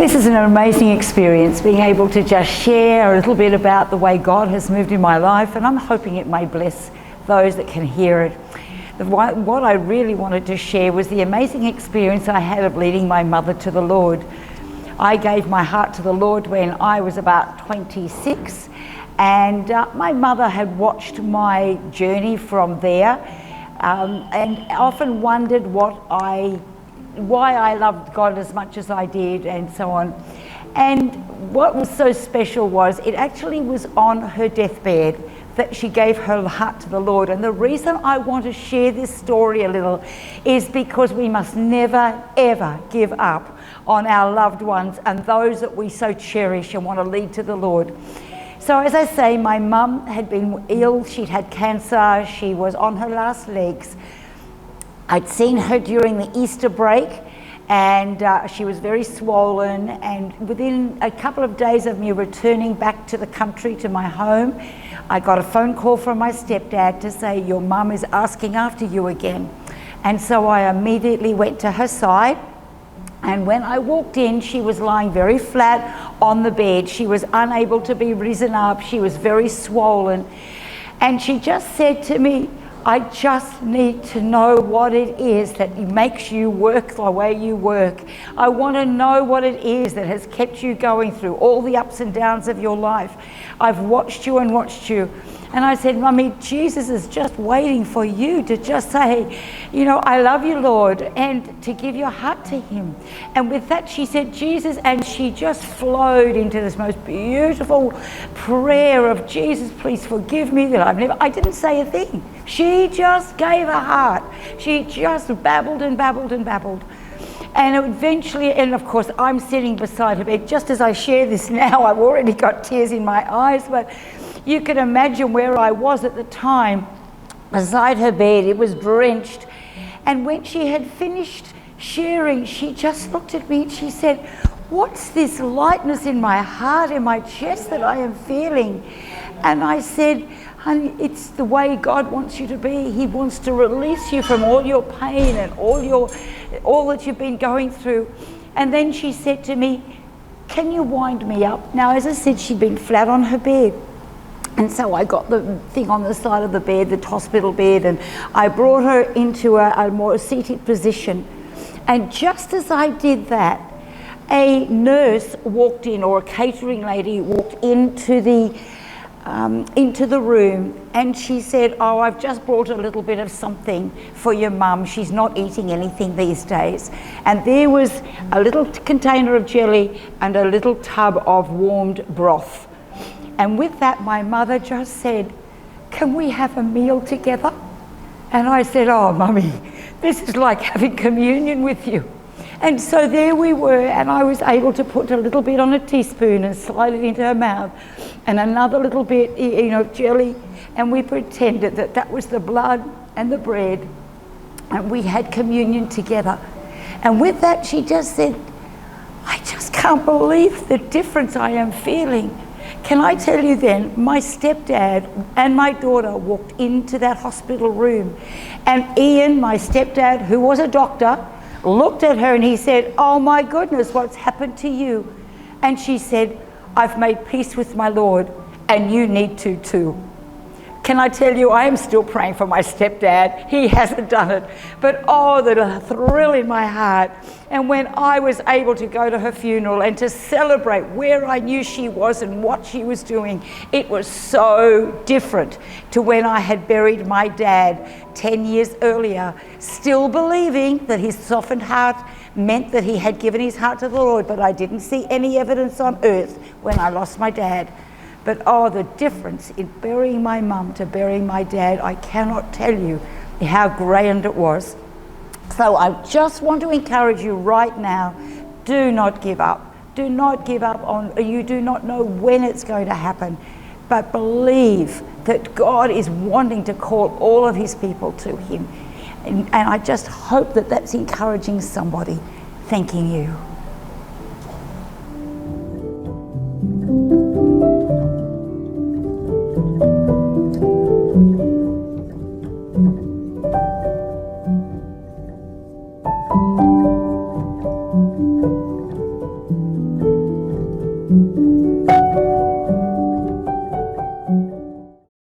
this is an amazing experience, being able to just share a little bit about the way God has moved in my life, and I'm hoping it may bless those that can hear it. What I really wanted to share was the amazing experience I had of leading my mother to the Lord. I gave my heart to the Lord when I was about 26, and my mother had watched my journey from there, and often wondered why I loved God as much as I did, and so on. And what was so special was it actually was on her deathbed that she gave her heart to the Lord. And the reason I want to share this story a little is because we must never, ever give up on our loved ones and those that we so cherish and want to lead to the Lord. So as I say, my mum had been ill. She'd had cancer. She was on her last legs. I'd seen her during the Easter break, and she was very swollen, and within a couple of days of me returning back to the country, to my home, I got a phone call from my stepdad to say, your mum is asking after you again. And so I immediately went to her side, and when I walked in, she was lying very flat on the bed. She was unable to be risen up. She was very swollen, and she just said to me, I just need to know what it is that makes you work the way you work. I want to know what it is that has kept you going through all the ups and downs of your life. I've watched you and watched you. And I said, Mummy, Jesus is just waiting for you to just say, you know, I love you, Lord, and to give your heart to him. And with that, she said, Jesus, and she just flowed into this most beautiful prayer of, Jesus, please forgive me that I didn't say a thing. She just gave her heart. She just babbled and babbled and babbled. And eventually, and of course, I'm sitting beside her bed. Just as I share this now, I've already got tears in my eyes, but you can imagine where I was at the time, beside her bed. It was drenched. And when she had finished sharing, she just looked at me and she said, what's this lightness in my heart, in my chest that I am feeling? And I said, honey, it's the way God wants you to be. He wants to release you from all your pain and all that you've been going through. And then she said to me, can you wind me up? Now, as I said, she'd been flat on her bed. And so I got the thing on the side of the bed, the hospital bed, and I brought her into a more seated position. And just as I did that, a nurse walked in, or a catering lady walked into the room, and she said, oh, I've just brought a little bit of something for your mum. She's not eating anything these days. And there was a little container of jelly and a little tub of warmed broth. And with that, my mother just said, can we have a meal together? And I said, oh, Mummy, this is like having communion with you. And so there we were, and I was able to put a little bit on a teaspoon and slide it into her mouth, and another little bit, of jelly, and we pretended that that was the blood and the bread, and we had communion together. And with that, she just said, I just can't believe the difference I am feeling. Can I tell you then, my stepdad and my daughter walked into that hospital room, and Ian, my stepdad, who was a doctor, looked at her and he said, oh my goodness, what's happened to you? And she said, I've made peace with my Lord, and you need to too. Can I tell you, I am still praying for my stepdad. He hasn't done it. But oh, the thrill in my heart. And when I was able to go to her funeral and to celebrate where I knew she was and what she was doing, it was so different to when I had buried my dad 10 years earlier, still believing that his softened heart meant that he had given his heart to the Lord, but I didn't see any evidence on earth when I lost my dad. But oh, the difference in burying my mum to burying my dad, I cannot tell you how grand it was. So I just want to encourage you right now, do not give up. Do not give up on, you do not know when it's going to happen, but believe that God is wanting to call all of his people to him. And I just hope that that's encouraging somebody. Thanking you.